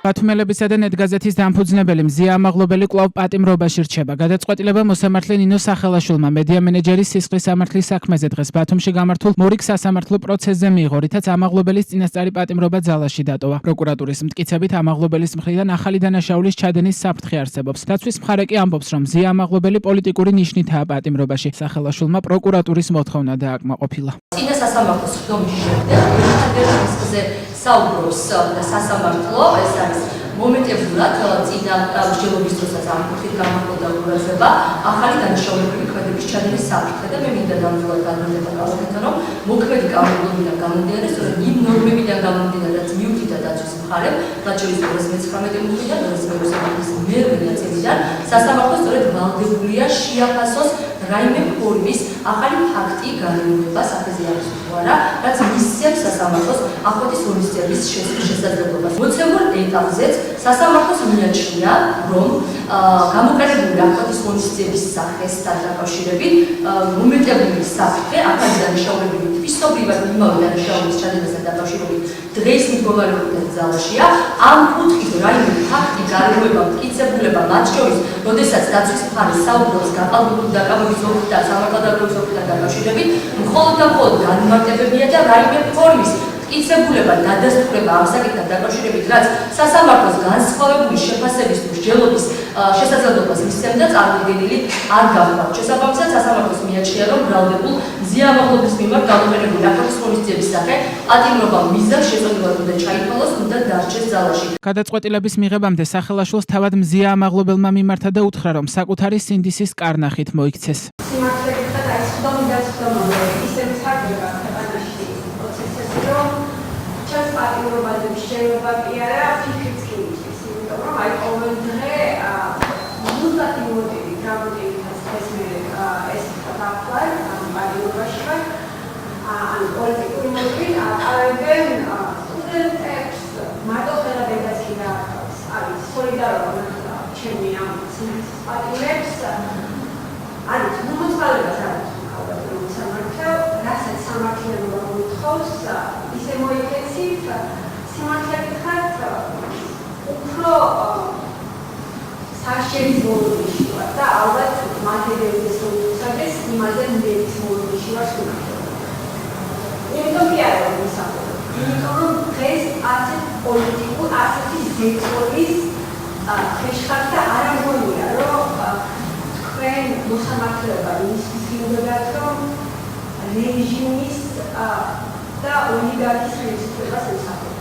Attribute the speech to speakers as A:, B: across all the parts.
A: ბათუმელებისა და ნეტგაზეთის დამფუძნებელი მზია ამაღლობელი კვლავ პატიმრობაში რჩება. გადაწყვეტილება მოსამართლე ნინო სახელაშვილმა მედია მენეჯერის სისხლის სამართლის საქმეზე დღეს ბათუმში გამართულ მორიგ სასამართლო პროცესზე მიიღო, რითაც ამაღლობელის წინასწარი პატიმრობა ძალაში დატოვა. პროკურატურის მტკიცებით ამაღლობელის მხრიდან ახალი დანაშაულის ჩადენის საფრთხე არსებობს. დაცვის მხარე კი ამბობს, რომ მზია ამაღლობელი პოლიტიკური ნიშნითაა პატიმრობაში. სახელაშვილმა პროკურატურის მოთხოვნა დააკმაყოფილა.
B: წინა სასამართლოს ხდომის შემდეგ ერთადერთი საუბრობს და სასამართლო ეს არის მომენტებულად წინა მსჯელობის დროსაც ამ ფაქტით გამახვილდა ყურადღება ახალი დანაშაულებული ქმედების ჩადენის საფრთხე და მე მინდა დამძლევრად განმარტება გავაკეთო, რომ მოქმედი კანონიდან გამომდინარე, სწორედ იმ ნორმებიდან გამომდინარე, რაც მიუთითდა დაცვის მხარემ, რაც შორის 2019 მუხლიდან 2020 მერვე ნაწილიდან სასამართლო სწორედ ვალდებულია შეაფასოს რაიმე ფორმის ახალი ფაქტი განეუნება სახეზე არის თუ არა, რაც მისცემს სასამართლოს ახლობის ორგანიზების შესაძლებლობას. მოცემულ ეტაპზეც სასამართლოს მიაჩნია, რომ გამოკეთებული ახლობის ორგანიზების სახესთან დაკავშირებით მომენტებული საფრთხე ახალი დანაშაულების თვისობრივად იმავე დანაშაულის ჩადენასთან დაკავშირებით დღეს მდგომარეობიდან ძალაშია. ამ კუთხით რაიმე ფაქტი განეუნება მტკიცებულება მათ შორის, როდესაც დაცვის მხარე საუბრობს გაყალბებული დაკავების ოფისთან, სამართალდამცავი ოფისთან დაკავშირებით, მხოლოდ და მხოლოდ განმარტებებია და რაიმე ფორმის მტკიცებულება დადასტურება ამ საკითხთან დაკავშირებით, რაც სასამართლოს განსხვავებული შეფასების თუ მსჯელობის შესაძლებლობას მისცემდა, წარმოდგენილი არ გახლავთ. შესაბამისად, სასამართლოს მიაჩნია, რომ ბრალდებულ მზია ამაღლობელის მიმართ გამოყენებული ახლობის ორგანიზების სახე პატიმრობა მიზნად შეწოდებად უნდა ჩაითვალოს, უნდა დარჩეს ძალაში.
A: გადაწყვეტილების მიღებამდე სახელაშვილს თავად მზია ამაღლობელმა მიმართა და უთხრა, რომ საკუთარი სინდისის კარნახით მოიქცეს.
C: პატიმრობაზე მშენობა კი არა, ფიქრიც კი მიწვის, იმიტომ რომ აი ყოველდღე ზუსტად იმ მოტივით, რამოდენიც ეს მე ეს დაფლარ პატიმრობაში ვარ, ან პოლიტიკური მოტივით ატარებენ სტუდენტებს, მარტო ხელადებას კი რა არის სოლიდარობა ჩემი ამ სინდისის პატიმრებს, არის მომწვალებას არის სამართლო, რასაც სამართლიანობა მოითხოვს, ისე მოიქცეთ სიმართლე გითხრათ, უფრო საშემძლო ვარ და ალბათ მათერიის სულისაგეს იმაზე მეც მოვიში ვარ სულისაგეს. იმიტომ კი არა ვისაუბრებ. იმიტომ რომ დღეს ასეთ პოლიტიკურ, ასეთი ზეწოლის ხეშხაკი და არ ამგონია, რომ თქვენ მოსამართლეობა იმისთვის გინდათ, რომ რეჟიმის და ოლიგარქის ხელისუფლებას ემსახურებათ.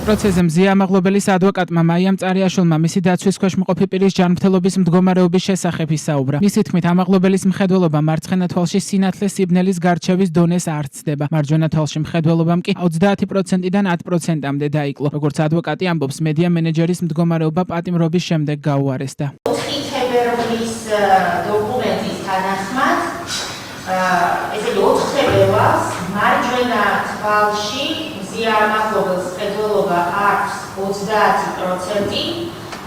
A: პროცესზე მზია ამაღლობელის ადვოკატმა მაიამ წარიაშვილმა მისი დაცვის ქვეშ მყოფი პირის ჯანმრთელობის მდგომარეობის შესახებ ისაუბრა. მისი თქმით, ამაღლობელის მხედველობა მარცხენა თვალში სინათლე სიბნელის გარჩევის დონეს არ ცდება. მარჯვენა თვალში მხედველობამ კი 30%-დან 10%-მდე დაიკლო. როგორც ადვოკატი ამბობს, მედია მენეჯერის მდგომარეობა პატიმრობის შემდეგ გაუარესდა.
D: 4 თებერვლის დოკუმენტის თანახმად ესე 4 თებერვალს მარჯვენა თვალში მზია ამაღლობელს მხედველობა აქვს 30%,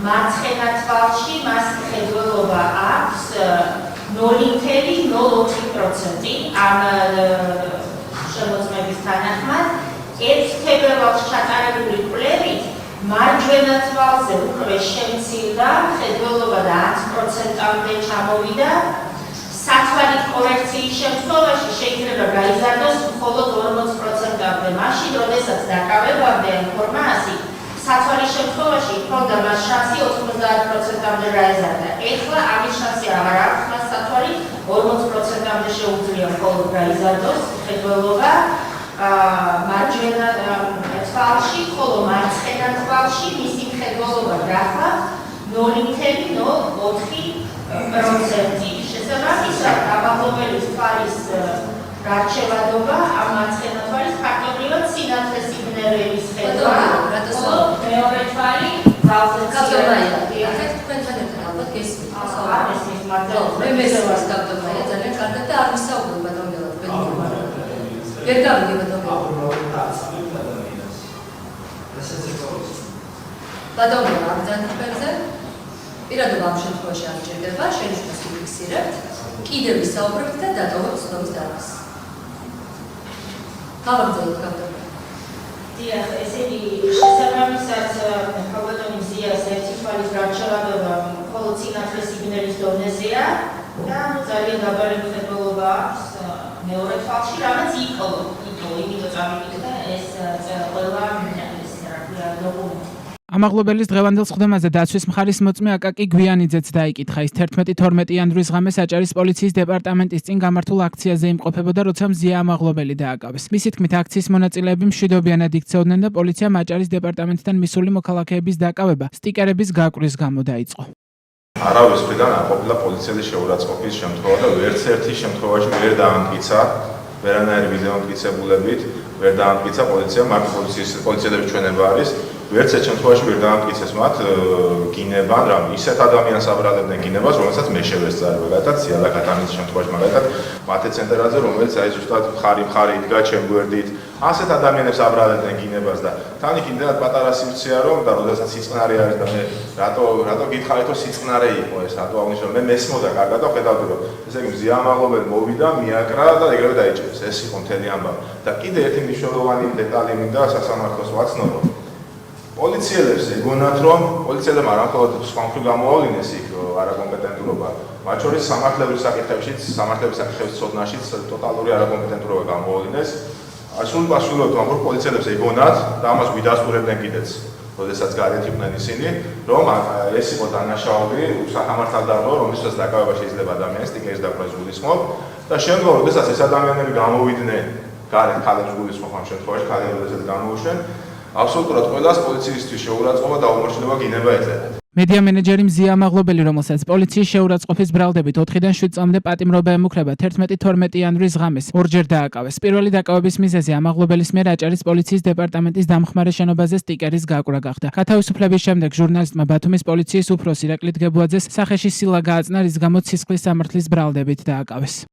D: მარცხენა თვალში მას მხედველობა აქვს 0.04%. ამ შემოწმების თანახმად 1 თებერვალს ჩატარებული კვლევით მარჯვენა თვალზე უკვე შემცირდა მხედველობა და 10%-მდე ჩამოვიდა. სათვალით კორექციის შემთხვევაში შეიძლება გაიზარდოს მხოლოდ 40%-მდე. მაშინ, როდესაც დაკავებამდე ინფორმაცი სათვალის შემთხვევაში ჰქონდა მას შანსი 90%-მდე გაიზარდა. ეხლა ამის შანსი აღარ აქვს მას სათვალით 40%-მდე შეუძლია მხოლოდ გაიზარდოს მხედველობა მარჯვენა თვალში, ხოლო მარცხენა თვალში მისი მხედველობა გახლავთ 0.04%. შესაბამისად, ამაღლობელის თვალის გარჩევადობა ამ მარცხენა თვალის ფაქტობრივად სინათლე სიბნელების ხედვა, ხოლო მეორე თვალი ძალზე
B: კავდომაია. აქეთ თქვენთან ერთად ალბათ გესმით.
D: ესმის მართლა.
B: მე მესმის კავდომაია ძალიან კარგად და არ ვისაუბრებ ბატონგელად თქვენ. ვერ გავიგე ბატონგელად. ბატონგელად ამ ძანთებებზე პირადობა ამ შემთხვევაში არ ჭირდება, შენიშნოს ფიქსირებთ, კიდევ ვისაუბრებთ და დატოვებთ ცნობის დარგს. გავაგზავნოთ კავდომაია.
D: დიახ, ესე იგი, შესაბამისად ხალბატონი ზიას ერთი თვალის გარჩევადობა მხოლოდ სინათლის სიგნალის დონეზეა და ძალიან დაბალი მხედველობა აქვს მეორე თვალში, რამაც იყო, იმიტომ წავიკითხა ეს ყველა ეს რა ქვია დოკუმენტი.
A: ამაღლობელის დღევანდელ სხდომაზე დაცვის მხარის მოწმე აკაკი გვიანიძეც დაიკითხა. ის 11-12 იანვრის ღამეს აჭარის პოლიციის დეპარტამენტის წინ გამართულ აქციაზე იმყოფებოდა, როცა მზია ამაღლობელი დააკავეს. მისი თქმით, აქციის მონაწილეები მშვიდობიანად იქცეოდნენ და პოლიციამ აჭარის დეპარტამენტიდან მისული მოქალაქეების დაკავება სტიკერების გაკვრის გამო დაიწყო.
E: არავის მხრიდან არ ყოფილა პოლიციელი შეურაცხყოფის შემთხვევა და ვერც ერთი შემთხვევაში ვერ დაამტკიცა ვერანაირი ვიდეომტკიცებულებით, ვერ დაამტკიცა პოლიციამ, მარტო პოლიციელების ჩვენება არის. ვერც ერთ შემთხვევაში ვერ დაამტკიცეს მათ გინებან, რა ისეთ ადამიანს აბრალებდნენ გინებას, რომელსაც მე შევესწარი, მაგალითად, სიალა გატანის შემთხვევაში, მაგალითად, მათე ცენტრალზე, რომელიც აი ზუსტად მხარი იდგა ჩემ გვერდით, ასეთ ადამიანებს აბრალებდნენ გინებას და თან იქ იმდენად პატარა სივრცეა რომ და როდესაც სიწყნარე არის და მე რატო გითხარით რომ სიწყნარე იყო ეს, რატო აღნიშნავ, მე მესმოდა კარგად და ხედავდი რომ ესე იგი მზია ამაღლობელი მოვიდა, მიაკრა და ეგრევე დაიჭერეს. ეს იყო მთელი ამბავი. და კიდე ერთი მნიშვნელოვანი დეტალი მინდა სასამართლოს ვაცნობო. პოლიციელებს ეგონათ რომ პოლიციელებმა არ მხოლოდ სხვა მხრივ გამოავლინეს იქ არაკომპეტენტურობა, მათ შორის სამართლებრივ საკითხების ცოდნაშიც ტოტალური არაკომპეტენტურობა გამოავლინეს. სულ პასუხობთ ამ პოლიციელებს ეგონათ და ამას გვიდასტურებდნენ კიდეც, როდესაც გარეთ იყვნენ ისინი, რომ ეს იყო დანაშაული სამართალდამტო, რომელსაც დაკავება შეიძლება ადამიანის სტიკერის დაკვრას გულისხმობ და შემდგომ, როდესაც ეს ადამიანები გამოვიდნენ გარეთ ქალებს გულისხმობ ამ შემთხვევაში, ქალები როდესაც გამოვიდნენ აბსოლუტურად ყველას პოლიციისთვის შეურაცხყოფა და უმორჩილება გინება ეწევათ.
A: მედია მენეჯერი მზია ამაღლობელი, რომელსაც პოლიციის შეურაცხყოფის ბრალდებით 4-დან 7 წლამდე პატიმრობა ემუქრება, 11-12 იანვრის ღამეს ორჯერ დააკავეს. პირველი დაკავების მიზეზი ამაღლობელის მიერ აჭარის პოლიციის დეპარტამენტის დამხმარე შენობაზე სტიკერის გაკვრა გახდა. გათავისუფლების შემდეგ ჟურნალისტმა ბათუმის პოლიციის უფროსი ირაკლი დგებუაძეს სახეში სილა გააწნა, რის გამოც სისხლის სამართლის ბრალდებით დააკავეს.